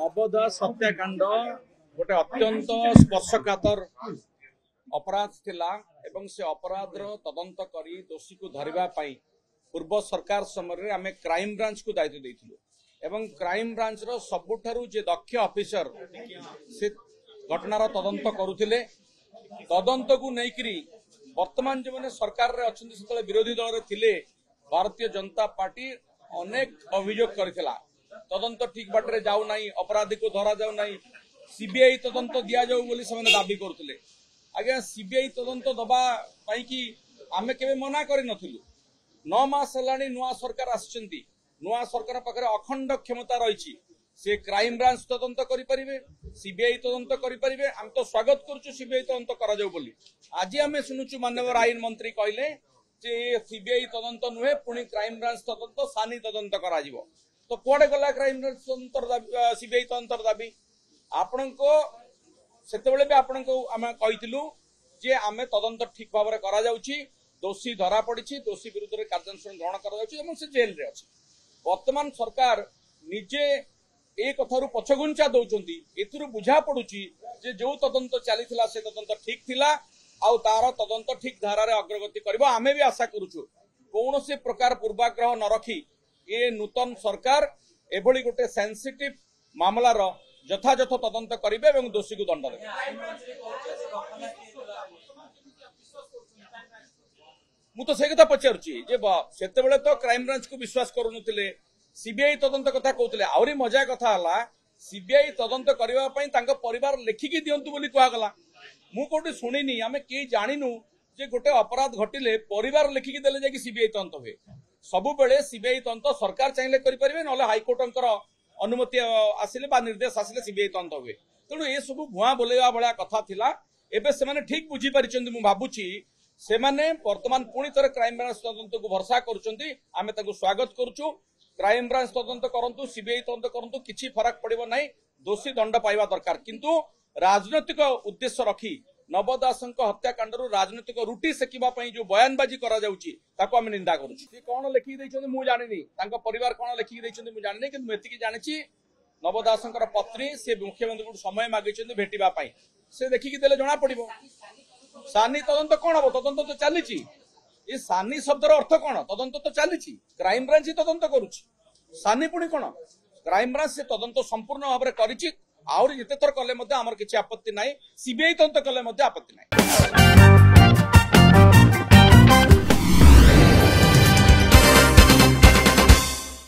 नवदास हत्याकांड गोटे अत्यंत स्पर्शकातर अपराध थिला एवं से अपराध तदंत करी दोषी को धरिबा पाई पूर्व सरकार समय आमे क्राइम ब्रांच को दायित्व देथिलु एवं क्राइम ब्रांच रो सबुठारु जे दक्ष ऑफिसर से घटनार तदंत करुथिले तदंत को नेकरी वर्तमान जो मैंने सरकार रे अछंती सेतले विरोधी दल रे थिले भारतीय जनता पार्टी अनेक अभियोग करथिला तदंत ठीक बाटरे जाऊ नाही अपराधी को धरा जाऊ नाही सीबीआई तदंत दिया जाऊ बोली से दाबी करथिले आगे सीबीआई तदंत दबा पाई कि आमे केबे मना करि नथिलु 9 मास हलाणी नुआ सरकार आछंती नुआ सरकार पाखरे अखंड क्षमता रहिछि से क्राइम ब्रांच तदंत करि परिबे सीबीआई तदंत करि परिबे हम तो स्वागत करछु सीबीआई तदंत करा जाऊ बोली आज आमे सुनुछु माननीय आईन मंत्री कहले जे सीबीआई तदंत नुहे पुणी क्राइम ब्रांच तदंत सानी तदंत करा जिवो तो कोडे गला क्राइम ब्रांच तदंत सीबीआई तदंत दाबी आपनको सेतेबेले भी आपनको आमे कहितिलु जे आमे तदंत ठीक भाबरे करा जाउची दोषी धरा पड़ी दोषी विरुद्ध में कार्यानुष्ठान ग्रहण कर से जेल रे अछि वर्तमान सरकार निजे ए कथारु पछगुंचा दउचंती एथुरु बुझा पडुची जे जो तदंत चलीथिला से तदंत ठीक थिला आउ तार तदंत ठीक धारा रे अग्रगति करबो आमे भी आशा करूछु कोनोसी प्रकार पूर्वाग्रह न रखी ए नूतन सरकार एभली गोटे सेंसिटिव मामला रो यथायथ तदंत करिवे एवं दोषी को दंड देबे मु तो से कथा पचारुची जे सेतेबेले तो क्राइम ब्रांच को विश्वास करूनुथिले सीबीआई तदंत कथा कहउथिले आउरी मजा कथा हला सीबीआई तदंत करबा पई तांको परिवार लेखिकी दियंतु बोली कहा गला मु कोठी सुनिनी आमे के जानिनु जे गोटे अपराध घटिले परिवार लेखिकी देले जे कि सीबीआई तदंत होए सबु बेले सीबीआई तदंत सरकार चाहिले करि परिबे नले हाई कोर्टंकर अनुमति आसिले बा निर्देश आसिले सीबीआई तदंत होए तेणु ए सबु भुआ बोलेवा भला कथा थिला एबे से माने ठीक बुझी परिचंदी मु भाबुची से माने वर्तमान पुणी थरे क्राइम ब्रांच तदंत को भरसा करूचंती आमे ताको स्वागत करूछु क्राइम ब्रांच तदंत करंतु सीबीआई तदंत करंतु किछि फरक पड़िबो नाही दोषी दंड पाइबा दरकार किंतु राजनीतिक उद्देश्य रखी नवदासंक हत्याकांडरु राजनीतिक रुटी सेकिबा पई जो बयानबाजी करा जाउची ताको आमे निंदा करूछु से कोन लेखि दैछन मु जानिनी तांको परिवार कोन लेखि दैछन मु जानिनी किंतु मेति की जानिछि नवदासंकर पत्नी से मुख्यमंत्री को समय मागिछन भेटिबा पई से देखि कि देले जणा पड़िबो सानी तदंत कौन हम तदंत तो चली ये सानी शब्दर अर्थ कौन तदंत तो चली क्राइम ब्रांच ही तदंत करुच्ची सानी पुणी कौन क्राइम ब्रांच से तदंत संपूर्ण भाव में करिछि आउरी जेते थर कले मध्ये हमर किछि आपत्ति नाही सीबीआई तदंत कले मध्ये आपत्ति नाही।